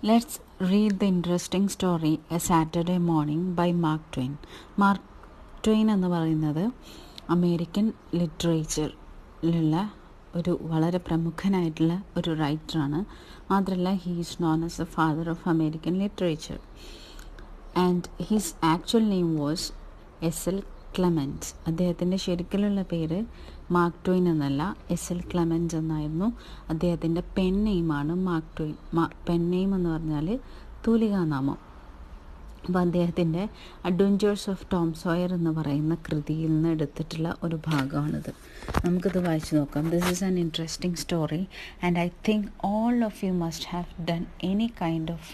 Let's read the interesting story A Saturday Morning by Mark Twain. Mark Twain എന്ന് പറയുന്നത് American ലിറ്ററേച്ചറിലുള്ള ഒരു വളരെ പ്രമുഖനായിട്ടുള്ള ഒരു റൈറ്ററാണ്. മാത്രമല്ല he is known as the father of American literature and his actual name was S L. Clemens. അദ്ദേഹത്തിൻ്റെ ശരിക്കുള്ള പേര് മാർക്ക് ട്വെയിൻ എന്നല്ല, എസ്.എൽ. ക്ലെമൻസ് എന്നായിരുന്നു. അദ്ദേഹത്തിൻ്റെ പെൻ നെയിമാണ് മാർക്ക് ട്വെയിൻ. പെൻ നെയിം എന്ന് പറഞ്ഞാൽ തൂലികാനാമം. അപ്പോൾ അദ്ദേഹത്തിൻ്റെ അഡ്വഞ്ചേഴ്സ് ഓഫ് ടോം സോയർ എന്ന് പറയുന്ന കൃതിയിൽ നിന്ന് എടുത്തിട്ടുള്ള ഒരു ഭാഗമാണിത്. നമുക്കിത് വായിച്ചു നോക്കാം. This is an interesting story and I think all of you must have done any kind of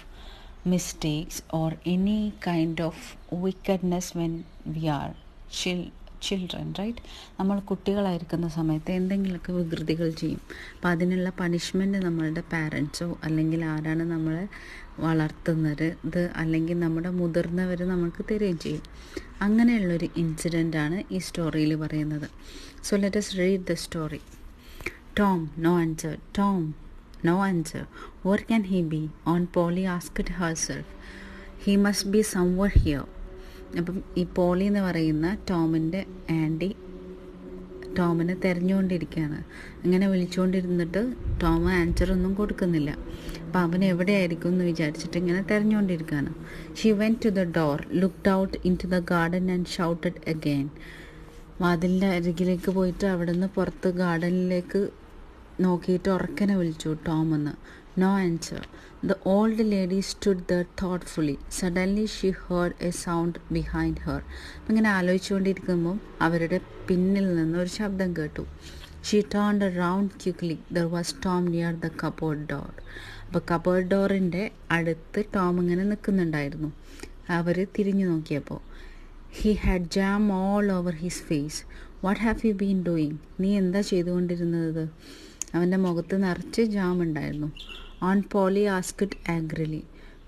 mistakes or any kind of wickedness when we are children, right? നമ്മൾ കുട്ടികളായിരിക്കുന്ന സമയത്ത് എന്തെങ്കിലുമൊക്കെ വികൃതികൾ ചെയ്യും. അപ്പം അതിനുള്ള പണിഷ്മെൻറ്റ് നമ്മളുടെ പാരൻസോ അല്ലെങ്കിൽ ആരാണ് നമ്മളെ വളർത്തുന്നത് അല്ലെങ്കിൽ നമ്മുടെ മുതിർന്നവർ നമുക്ക് തരികയും ചെയ്യും. അങ്ങനെയുള്ളൊരു ഇൻസിഡൻ്റാണ് ഈ സ്റ്റോറിയിൽ പറയുന്നത്. So let us read the story. Tom, no answer. Tom, no answer. Where can he be? Aunt Polly asked herself. He must be somewhere here. അപ്പം ഈ പോളി എന്ന് പറയുന്ന ടോമിൻ്റെ ആൻറ്റി ടോമിനെ തിരഞ്ഞുകൊണ്ടിരിക്കുകയാണ്. ഇങ്ങനെ വിളിച്ചുകൊണ്ടിരുന്നിട്ട് ടോം ആൻസറൊന്നും കൊടുക്കുന്നില്ല. അപ്പം അവൻ എവിടെയായിരിക്കും എന്ന് വിചാരിച്ചിട്ട് ഇങ്ങനെ തിരഞ്ഞുകൊണ്ടിരിക്കുകയാണ്. She went to the door, looked out into the garden and shouted again. വാതിലിൻ്റെ അരികിലേക്ക് പോയിട്ട് അവിടെ നിന്ന് പുറത്ത് ഗാർഡനിലേക്ക് നോക്കിയിട്ട് ഉറക്കനെ വിളിച്ചു ടോം എന്ന്. No answer. The old lady stood there thoughtfully. Suddenly she heard a sound behind her. ഇങ്ങനെ ആലോചിച്ചുകൊണ്ടിരിക്കുമ്പോൾ അവരുടെ പിന്നിൽ നിന്ന് ഒരു ശബ്ദം കേട്ടു. She turned around quickly. There was Tom near the cupboard door. അപ്പോൾ കബോർഡ് ഡോറിൻ്റെ അടുത്ത് ടോം ഇങ്ങനെ നിൽക്കുന്നുണ്ടായിരുന്നു. അവർ തിരിഞ്ഞു നോക്കിയപ്പോൾ He had jam all over his face. What have you been doing? നീ എന്താ ചെയ്തുകൊണ്ടിരുന്നത്? അവൻ്റെ മുഖത്ത് നിറച്ച് ജാം ഉണ്ടായിരുന്നു. Aunt Polly asked angrily.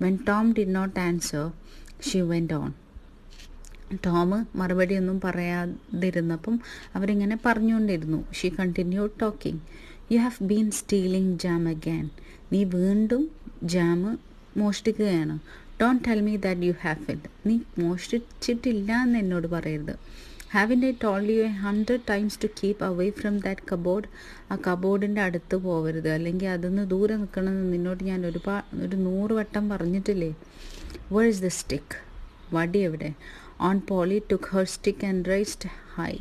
When Tom did not answer, she went on. Tom മറുപടിയൊന്നും പറയാതിരുന്നപ്പം അവരിങ്ങനെ പറഞ്ഞുകൊണ്ടിരുന്നു. She continued talking. You have been stealing jam again. നീ വീണ്ടും jam മോഷ്ടിക്കുകയാണ്. Don't tell me that you haven't. നീ മോഷ്ടിച്ചിട്ടില്ല എന്ന് എന്നോട് പറയരുത്. Haven't I told you 100 times to keep away from that cupboard? ആ കബോർഡിൻ്റെ അടുത്ത് പോകരുത്, അല്ലെങ്കിൽ അതിന്ന് ദൂരെ നിൽക്കണമെന്ന് നിന്നോട് ഞാൻ ഒരു 100 വട്ടം പറഞ്ഞിട്ടില്ലേ? Where is the stick? വടി എവിടെ? Aunt Polly took her stick and raised high.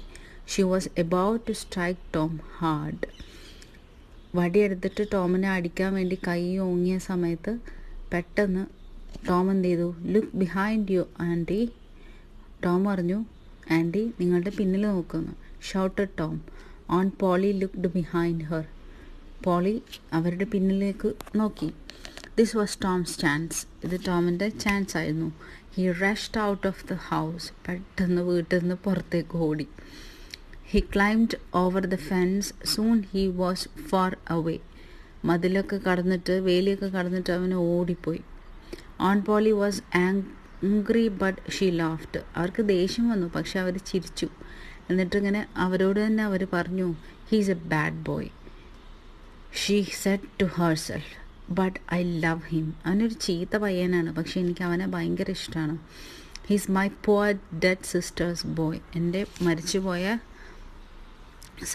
She was about to strike Tom hard. വടി എടുത്തിട്ട് ടോമിനെ അടിക്കാൻ വേണ്ടി കൈ ഓങ്ങിയ സമയത്ത് പെട്ടെന്ന് ടോം എന്ത് ചെയ്തു? Look behind you auntie. Tom പറഞ്ഞു, ആൻറ്റി നിങ്ങളുടെ പിന്നിൽ നോക്കുന്നു. Shouted Tom. Aunt Polly looked behind her. Polly അവരുടെ പിന്നിലേക്ക് നോക്കി. This was Tom's chance. ഇത് ടോമിൻ്റെ ചാൻസ് ആയിരുന്നു. He rushed out of the house. പെട്ടെന്ന് വീട്ടിൽ നിന്ന് പുറത്തേക്ക് ഓടി. He climbed over the fence. Soon he was far away. മതിലൊക്കെ കടന്നിട്ട് വേലിയൊക്കെ കടന്നിട്ട് അവന് ഓടിപ്പോയി. Aunt Polly was angry but she laughed. അവർക്ക് ദേഷ്യം വന്നു, പക്ഷെ അവർ ചിരിച്ചു. എന്നിട്ടിങ്ങനെ അവരോട് തന്നെ അവർ പറഞ്ഞു, he's a bad boy. She said to herself. But I love him. അവനൊരു ചീത്ത പയ്യനാണ്, പക്ഷെ എനിക്ക് അവനെ ഭയങ്കര ഇഷ്ടമാണ്. He's my poor dead sister's boy. എൻ്റെ മരിച്ചുപോയ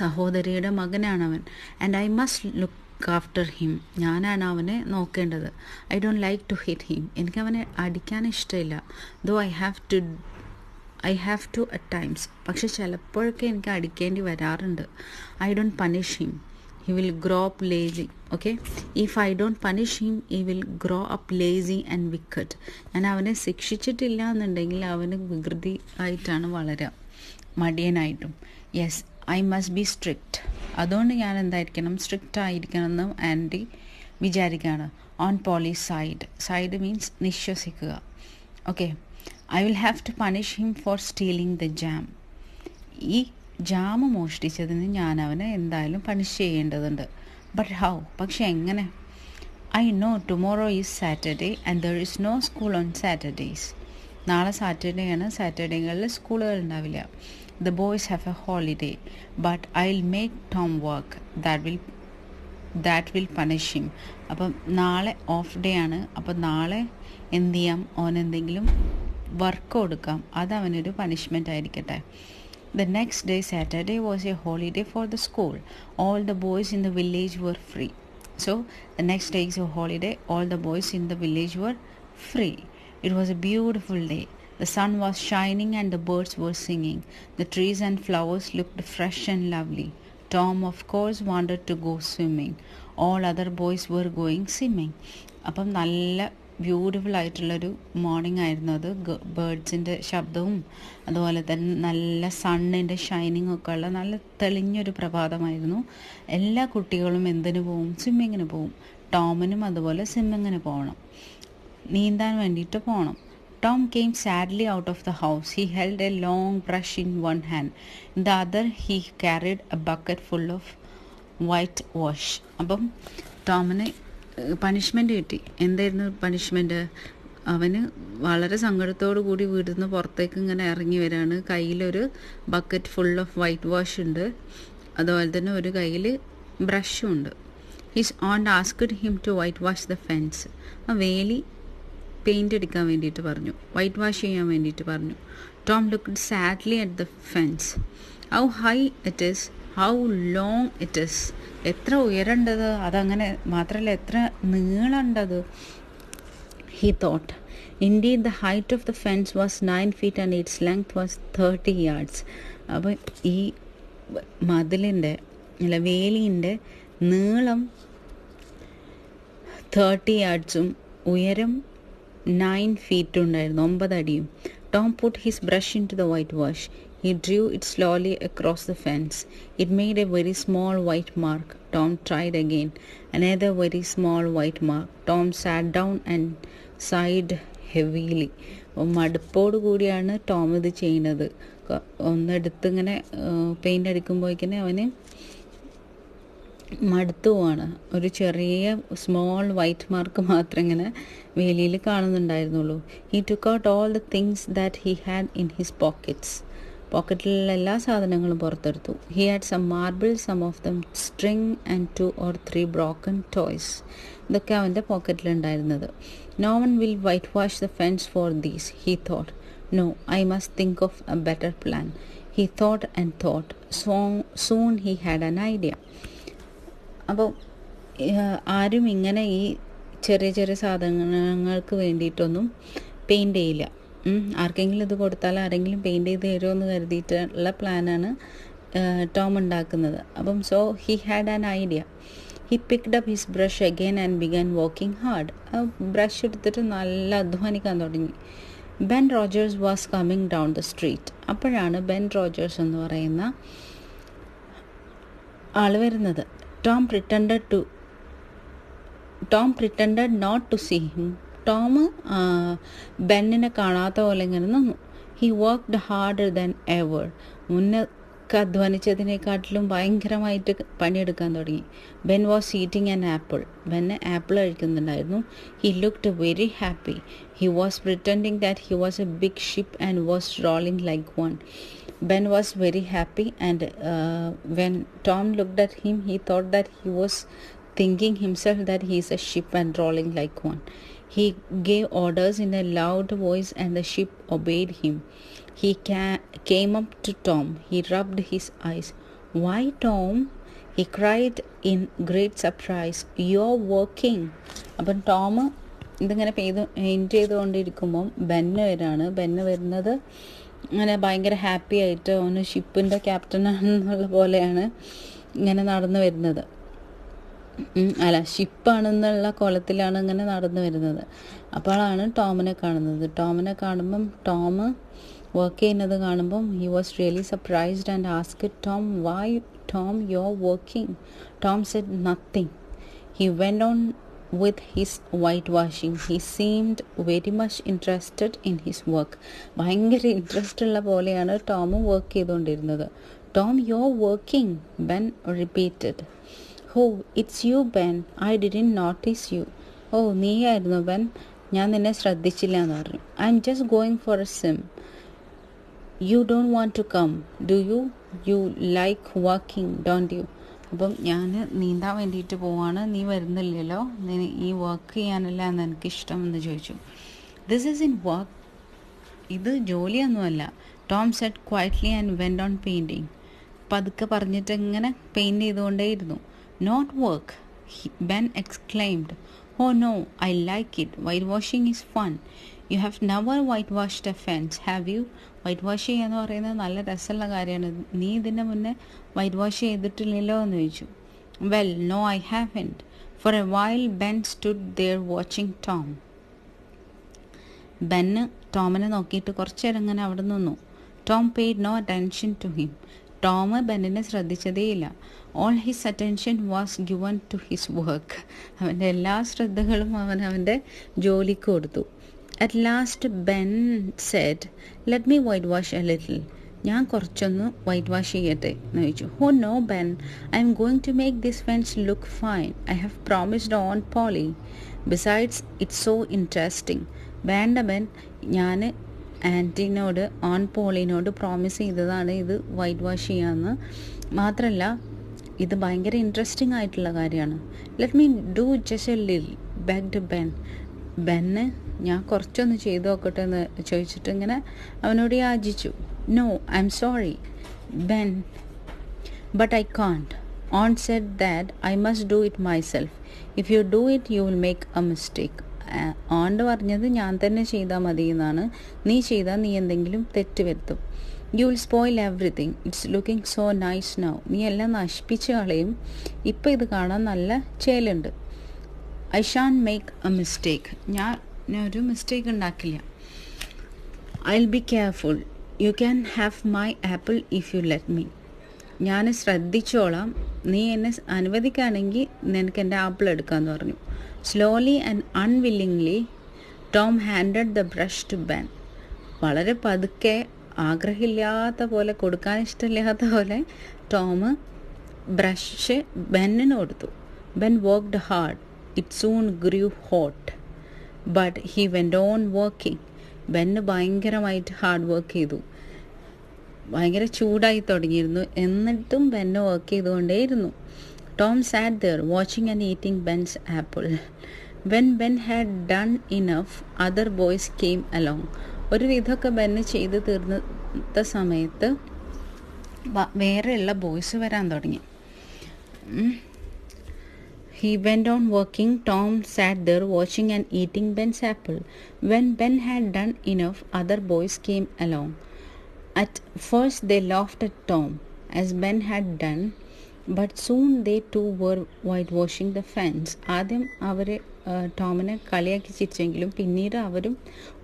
സഹോദരിയുടെ മകനാണവൻ. And I must look after him. ഞാനാണ് അവനെ നോക്കേണ്ടത്. I don't like to hit him. എനിക്കവനെ അടിക്കാൻ ഇഷ്ടമില്ല. Though I have to at times. പക്ഷെ ചിലപ്പോഴൊക്കെ എനിക്ക് അടിക്കേണ്ടി വരാറുണ്ട്. I don't punish him. He will grow up lazy. Okay, if I don't punish him he will grow up lazy and wicked. ഞാൻ അവനെ ശിക്ഷിച്ചിട്ടില്ല എന്നുണ്ടെങ്കിൽ അവന് വികൃതി ആയിട്ടാണ് വളരുക, മടിയനായിട്ടും. Yes, I must be strict. അതുകൊണ്ട് ഞാൻ എന്തായിരിക്കണം? സ്ട്രിക്റ്റ് ആയിരിക്കണം എന്ന് ആൻറ്റി വിചാരിക്കുകയാണ്. ഓൺ പോളി സൈഡ് മീൻസ് നിശ്വസിക്കുക. Okay, I will have to punish him for stealing the jam. ഈ ജാം മോഷ്ടിച്ചതിന് ഞാൻ അവനെ എന്തായാലും പണിഷ് ചെയ്യേണ്ടതുണ്ട്. But how? പക്ഷെ എങ്ങനെ? I know tomorrow is Saturday and there is no school on Saturdays. നാളെ സാറ്റർഡേ ആണ്. സാറ്റർഡേകളിൽ സ്കൂളുകൾ ഉണ്ടാവില്ല. The boys have a holiday, but I'll make Tom work. That will that will punish him. അപ്പം നാളെ off day ആണ്. അപ്പം നാളെ എന്ത് ചെയ്യാം, ഓനെന്തെങ്കിലും വർക്ക് കൊടുക്കാം, അത് അവനൊരു പണിഷ്മെൻ്റ് ആയിരിക്കട്ടെ. The next day, Saturday, was a holiday for the school. All the boys in the village were free. So, the next day is a holiday. All the boys in the village were free. It was a beautiful day. The sun was shining and the birds were singing. The trees and flowers looked fresh and lovely. Tom, of course, wanted to go swimming. All other boys were going swimming. അപ്പം നല്ല beautiful ആയിട്ടുള്ളൊരു morning ആയിരുന്നു അത്. ബേർഡ്സിൻ്റെ ശബ്ദവും അതുപോലെ തന്നെ നല്ല സണ്ണിൻ്റെ shining ഒക്കെ ഉള്ള നല്ല തെളിഞ്ഞൊരു പ്രഭാതമായിരുന്നു. എല്ലാ കുട്ടികളും എന്തിനു പോവും? സ്വിമ്മിങ്ങിന് പോവും. ടോമിനും അതുപോലെ സ്വിമ്മിങ്ങിന് പോകണം, നീന്താൻ വേണ്ടിയിട്ട് പോകണം. Tom came sadly out of the house. He held a long brush in one hand. In the other, he carried a bucket full of whitewash. അപ്പം ടോമിന് പണിഷ്മെൻ്റ് കിട്ടി. എന്തായിരുന്നു പണിഷ്മെൻറ്റ്? അവന് വളരെ സങ്കടത്തോടു കൂടി വീട്ടിൽ നിന്ന് പുറത്തേക്ക് ഇങ്ങനെ ഇറങ്ങി വരികയാണ്. കയ്യിലൊരു bucket full of whitewash ഉണ്ട്, അതുപോലെ തന്നെ ഒരു കയ്യിൽ ബ്രഷും ഉണ്ട്. His aunt asked him to whitewash the fence. ആ വേലി പെയിൻ്റ് അടിക്കാൻ വേണ്ടിയിട്ട് പറഞ്ഞു, വൈറ്റ് വാഷ് ചെയ്യാൻ വേണ്ടിയിട്ട് പറഞ്ഞു. Tom looked sadly at the fence. How high it is, how long it is. എത്ര ഉയരേണ്ടത്, അതങ്ങനെ മാത്രമല്ല എത്ര നീളേണ്ടത്. He thought. Indeed, the height of the fence was 9 feet and its length was 30 yards. അപ്പോൾ ഈ മതിലിൻ്റെ അല്ല വേലിൻ്റെ നീളം 30 yardsും ഉയരം 9 feet ഉണ്ടായിരുന്നു, 9 അടിയും. Tom put his brush into the whitewash. He drew it slowly across the fence. It made a very small white mark. Tom tried again. Another very small white mark. Tom sat down and sighed heavily. മടുപ്പോട് കൂടിയാണ് Tom ഇത് ചെയ്യുന്നത്. ഒന്നെടുത്ത് ഇങ്ങനെ paint അടിക്കുമ്പോഴേക്കിനെ അവന് മടുത്തു പോവാണ്. ഒരു ചെറിയ small white mark മാത്രം ഇങ്ങനെ വേലിയിൽ കാണുന്നുണ്ടായിരുന്നുള്ളൂ. He took out all the things that he had in his pockets. പോക്കറ്റിലുള്ള എല്ലാ സാധനങ്ങളും പുറത്തെടുത്തു. He had some marble, some of them string and 2 or 3 broken toys. ഇതൊക്കെ അവൻ്റെ പോക്കറ്റിലുണ്ടായിരുന്നത്. No one will whitewash the fence for these, he thought. No, I must think of a better plan. He thought and thought. Soon he had an idea. അപ്പോൾ ആരും ഇങ്ങനെ ഈ ചെറിയ ചെറിയ സാധനങ്ങൾക്ക് വേണ്ടിയിട്ടൊന്നും പെയിൻ്റ് ചെയ്യില്ല. ആർക്കെങ്കിലും ഇത് കൊടുത്താൽ ആരെങ്കിലും പെയിൻറ്റ് ചെയ്ത് തരുമെന്ന് കരുതിയിട്ടുള്ള പ്ലാനാണ് ടോം ഉണ്ടാക്കുന്നത്. അപ്പം so he had an idea. He picked up his brush again and began working hard. Brush എടുത്തിട്ട് നല്ല അധ്വാനിക്കാൻ തുടങ്ങി. Ben Rogers was coming down the street. അപ്പോഴാണ് ബെൻ റോജേഴ്സ് എന്ന് പറയുന്ന ആൾ വരുന്നത്. Tom pretended not to see him. Tom ബെന്നിനെ കാണാത്ത പോലെ ഇങ്ങനെ നിന്നു. He worked harder than ever. മുന്നൊക്കെ അധ്വാനിച്ചതിനെക്കാട്ടിലും ഭയങ്കരമായിട്ട് പണിയെടുക്കാൻ തുടങ്ങി. Ben was eating an apple. Ben apple കഴിക്കുന്നുണ്ടായിരുന്നു. He looked very happy. He was pretending that he was a big ship and was rolling like one. Ben was very happy, and when Tom looked at him, he thought that he was thinking himself that he is a ship and rolling like one. He gave orders in a loud voice, and the ship obeyed him. He came up to Tom. He rubbed his eyes. "Why, Tom?" he cried in great surprise. "You're working." അപ്പം Tom ഇതിങ്ങനെ paint ചെയ്തുകൊണ്ടിരിക്കുമ്പം ബെന്ന് വരുന്നത് അങ്ങനെ ഭയങ്കര happy ആയിട്ട് അവന് ഷിപ്പിൻ്റെ ക്യാപ്റ്റനാണെന്നുള്ള പോലെയാണ് ഇങ്ങനെ നടന്നു വരുന്നത്. അല്ല, ഷിപ്പാണെന്നുള്ള കോലത്തിലാണ് ഇങ്ങനെ നടന്നു വരുന്നത്. അപ്പോഴാണ് ടോമിനെ കാണുന്നത്. ടോമിനെ കാണുമ്പം ടോം വർക്ക് ചെയ്യുന്നത് കാണുമ്പം he was really surprised and asked Tom, "why Tom, you're working?" Tom said nothing. He went on with his whitewashing. He seemed very much interested in his work. ഭയങ്കര ഇൻട്രസ്റ്റ് ഉള്ള പോലെയാണ് Tom work ചെയ്തുകൊണ്ടിരുന്നത്. "Tom, you're working," Ben repeated. "Oh, it's you, Ben. I didn't notice you." "ഓ, നീയായിരുന്നു Ben, ഞാൻ നിന്നെ ശ്രദ്ധിച്ചില്ല" എന്ന് പറഞ്ഞു. "I'm just going for a swim." "You don't want to come, do you? You like working, don't you?" അപ്പം ഞാൻ നീന്താൻ വേണ്ടിയിട്ട് പോവാണ്, നീ വരുന്നില്ലല്ലോ, ഈ വർക്ക് ചെയ്യാനല്ല എന്ന് എനിക്കിഷ്ടം എന്ന് ചോദിച്ചു. ദിസ് ഈസ് ഇൻ വർക്ക്, ഇത് ജോലിയൊന്നുമല്ല. Tom said quietly and went on painting. പതുക്കെ പറഞ്ഞിട്ട് ഇങ്ങനെ പെയിൻറ്റ് ചെയ്തുകൊണ്ടേയിരുന്നു. Not work, Ben exclaimed. Oh no, I like it. Whitewashing is fun. You have never whitewashed a fence, have you? Whitewash ചെയ്യുക എന്ന് പറയുന്നത് നല്ല രസമുള്ള കാര്യമാണ്. നീ ഇതിൻ്റെ മുന്നേ വൈറ്റ് വാഷ് ചെയ്തിട്ടില്ലല്ലോ എന്ന് ചോദിച്ചു. Well, no I haven't. For a while Ben stood there watching Tom. Ben ടോമിനെ നോക്കിയിട്ട് കുറച്ച് നേരം ഇങ്ങനെ അവിടെ നിന്നു. Tom paid no attention to him. Tom ബെന്നിനെ ശ്രദ്ധിച്ചതേയില്ല. All his attention was given to his work. അവൻ്റെ എല്ലാ ശ്രദ്ധകളും അവൻ്റെ ജോലിക്ക് കൊടുത്തു. At last Ben said, let me whitewash a little. ഞാൻ കുറച്ചൊന്ന് വൈറ്റ് വാഷ് ചെയ്യട്ടെ എന്ന് ചോദിച്ചു. Ho no Ben, I am going to make this fence look fine. I have promised aunt Polly. Besides it's so interesting. വേണ്ട Ben, ഞാൻ ആൻറ്റിനോട് on പോളിനോട് promise ചെയ്തതാണ് ഇത് വൈറ്റ് വാഷ് ചെയ്യാമെന്ന്. മാത്രമല്ല ഇത് ഭയങ്കര ഇൻട്രസ്റ്റിംഗ് ആയിട്ടുള്ള കാര്യമാണ്. Let me do just a little begged Ben. Ben ഞാൻ കുറച്ചൊന്ന് ചെയ്തു നോക്കട്ടെ എന്ന് ചോദിച്ചിട്ട് ഇങ്ങനെ അവനോട് യാചിച്ചു. No, I'm sorry Ben, but I can't. Aunt said that I must do it myself. If you do it you will make a mistake. Aunt പറഞ്ഞത് ഞാൻ തന്നെ ചെയ്താൽ മതി എന്നാണ്. നീ ചെയ്താൽ നീ എന്തെങ്കിലും തെറ്റ് വരുത്തും. You will spoil everything. It's looking so nice now. നീ എല്ലാം നശിപ്പിച്ച് കളയും. ഇപ്പം ഇത് കാണാൻ നല്ല ചേലുണ്ട്. I shan't make a mistake. ഞാൻ ഒരു മിസ്റ്റേക്ക് ഉണ്ടാക്കില്ല. I will be careful. You can have my apple if you let me. ഞാൻ ശ്രദ്ധിച്ചോളാം, നീ എന്നെ അനുവദിക്കുകയാണെങ്കിൽ നിനക്ക് എൻ്റെ ആപ്പിൾ എടുക്കാമെന്ന് പറഞ്ഞു. Slowly and unwillingly Tom handed the brush to Ben. വളരെ പതുക്കെ, ആഗ്രഹമില്ലാത്ത പോലെ, കൊടുക്കാൻ ഇഷ്ടമില്ലാത്ത പോലെ ടോം ബ്രഷ് ബെന്നിന് കൊടുത്തു. Ben worked hard. It soon grew hot but he went on working. Ben ഭയങ്കരമായിട്ട് ഹാർഡ് വർക്ക് ചെയ്തു. ഭയങ്കര ചൂടായി തുടങ്ങിയിരുന്നു. എന്നിട്ടും ബെന്ന് വർക്ക് ചെയ്തുകൊണ്ടേയിരുന്നു. Tom sat there watching and eating Ben's apple. When Ben had done enough other boys came along. ഒരു വിധമൊക്കെ ബെന്ന് ചെയ്ത് തീർന്ന സമയത്ത് വേറെയുള്ള ബോയ്സ് വരാൻ തുടങ്ങി. He went on working. Tom sat there watching and eating Ben's apple. When Ben had done enough, other boys came along. At first they laughed at Tom, as Ben had done, but soon they too were whitewashing the fence. ആദ്യം അവർ ടോമിനെ കളിയാക്കി ചിരിച്ചെങ്കിലും പിന്നീട് അവരും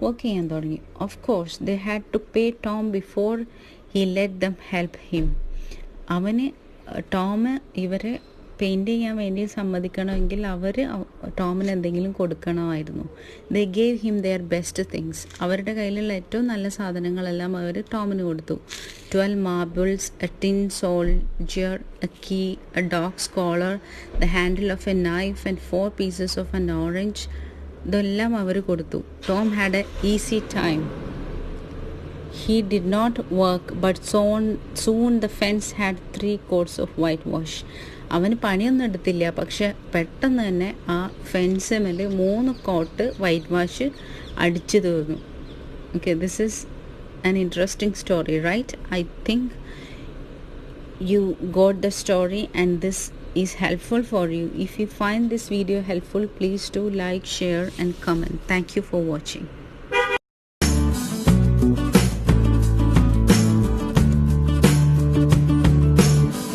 work ചെയ്യാൻ തുടങ്ങി. Of course, they had to pay Tom before he let them help him. Tom ഇവരെ paint ചെയ്യാൻ വേണ്ടി സമ്മതിക്കണമെങ്കിൽ അവർ ടോമിന് എന്തെങ്കിലും കൊടുക്കണമായിരുന്നു. They gave him their best things. അവരുടെ കയ്യിലുള്ള ഏറ്റവും നല്ല സാധനങ്ങളെല്ലാം അവർ ടോമിന് കൊടുത്തു. 12 marbles, a tin soldier, a key, a dog's collar, the handle of a knife and 4 pieces of an orange. ഇതെല്ലാം അവർ കൊടുത്തു. Tom had A easy time. He did not work, but soon the fence had 3 coats of whitewash. അവന് പണിയൊന്നും എടുത്തില്ല, പക്ഷെ പെട്ടെന്ന് തന്നെ ആ fence മേലെ 3 കോട്ട് വൈറ്റ് വാഷ് അടിച്ചു തീർന്നു. Okay, this is an interesting story, right? I think you got the story and this is helpful for you. If you find this video helpful, please do like, share and comment. Thank you for watching.